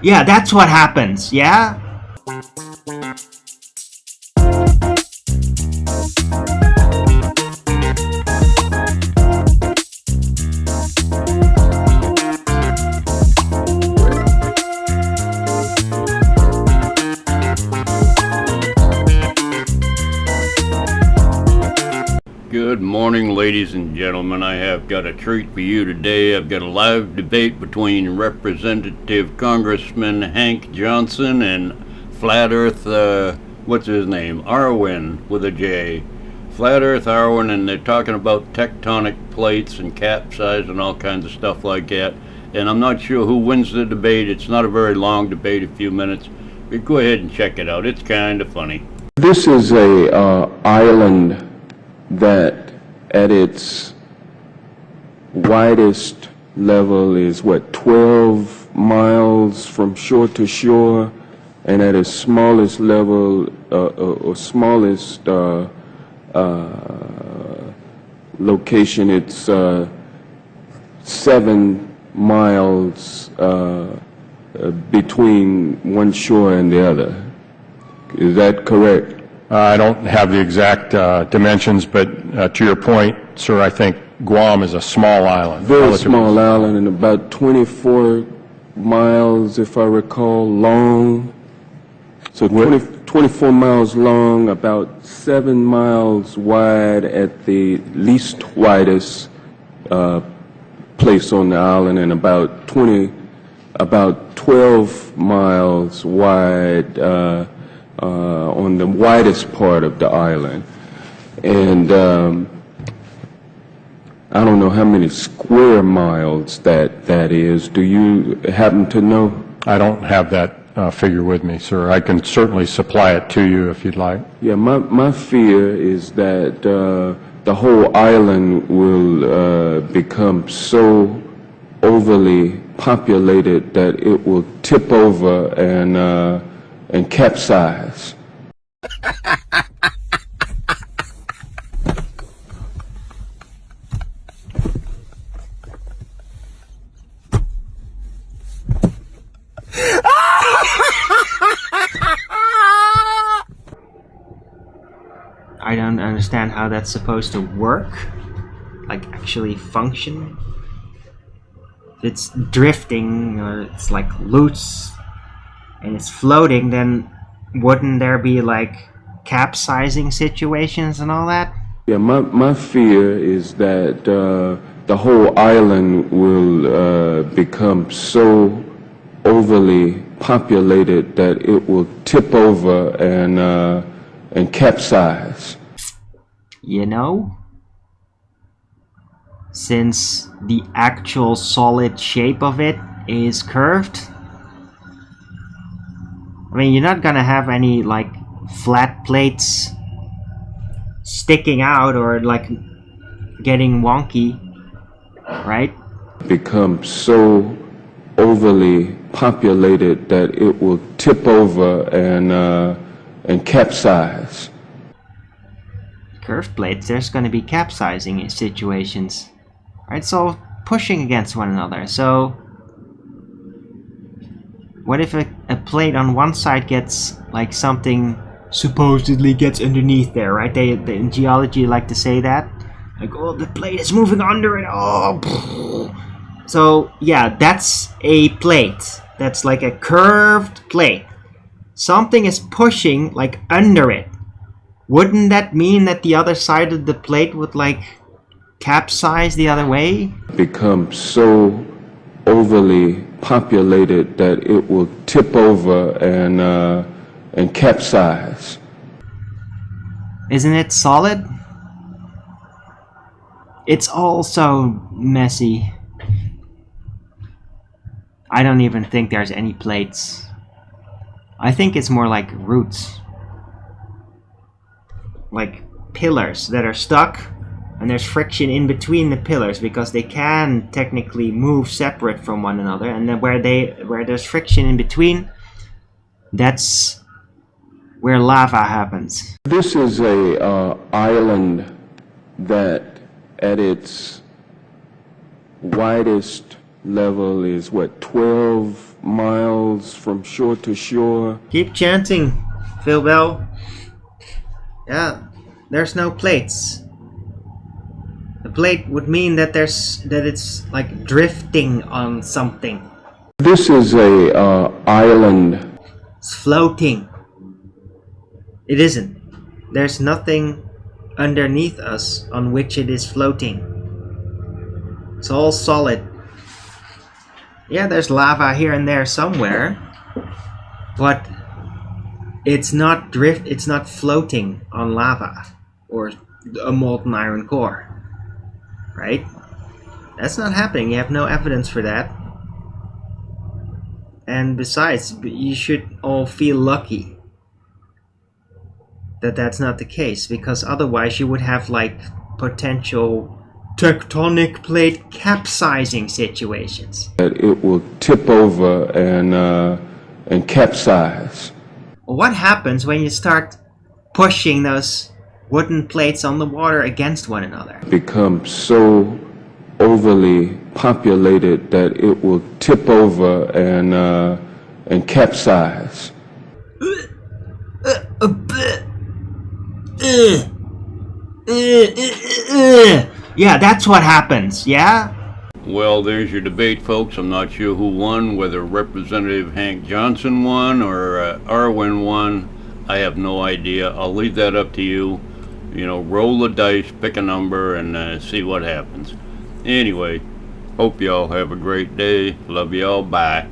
Yeah, that's what happens, yeah? Good morning, ladies and gentlemen. I have got a treat for you today. I've got a live debate between Representative Congressman Hank Johnson and Flat Earth, what's his name? Arwijn with a J. Flat Earth Arwijn, and they're talking about tectonic plates and capsize and all kinds of stuff like that. And I'm not sure who wins the debate. It's not a very long debate, a few minutes. But go ahead and check it out. It's kind of funny. This is a island that at its widest level is 12 miles from shore to shore, and at its smallest level or smallest location, it's 7 miles between one shore and the other. Is that correct? I don't have the exact dimensions, but to your point, sir, I think Guam is a small island. Very small island, and about 24 miles, if I recall, long. So 24 miles long, about 7 miles wide at the least widest place on the island, and about 12 miles wide on the widest part of the island. And I don't know how many square miles that is. Do you happen to know? I don't have that figure with me, sir. I can certainly supply it to you if you'd like. Yeah, my fear is that the whole island will become so overly populated that it will tip over and capsize. I don't understand how that's supposed to work, like actually function. If it's drifting or it's like loose and it's floating, then wouldn't there be like capsizing situations and all that? Yeah, my fear is that the whole island will become so overly populated that it will tip over and capsize. You know, since the actual solid shape of it is curved, I mean, you're not gonna have any like flat plates sticking out or like getting wonky, right? Become so overly populated that it will tip over and capsize. Curved plates, there's going to be capsizing situations, right? So pushing against one another. So what if a plate on one side gets like something supposedly gets underneath there, right? They in geology like to say that, like, oh, the plate is moving under it. Oh, so yeah, that's a plate. That's like a curved plate. Something is pushing like under it. Wouldn't that mean that the other side of the plate would like capsize the other way? Become so overly populated that it will tip over and capsize. Isn't it solid? It's all so messy. I don't even think there's any plates. I think it's more like roots. Like pillars that are stuck, and there's friction in between the pillars because they can technically move separate from one another, and then where there's friction in between, that's where lava happens. This is a island that at its widest level is what, 12 miles from shore to shore. Keep chanting, Phil Bell. Yeah, there's no plates. The plate would mean that it's like drifting on something. This is a island. It's floating. It isn't. There's nothing underneath us on which it is floating. It's all solid. Yeah, there's lava here and there somewhere, but it's not floating on lava or a molten iron core. Right? That's not happening. You have no evidence for that. And besides, you should all feel lucky that that's not the case, because otherwise you would have like potential tectonic plate capsizing situations. That it will tip over and capsize. Well, what happens when you start pushing those wooden plates on the water against one another? Become so overly populated that it will tip over and capsize. Yeah, that's what happens, yeah? Well, there's your debate, folks. I'm not sure who won, whether Representative Hank Johnson won or Arwijn won. I have no idea. I'll leave that up to you. You know, roll the dice, pick a number, and see what happens. Anyway, hope y'all have a great day. Love y'all. Bye.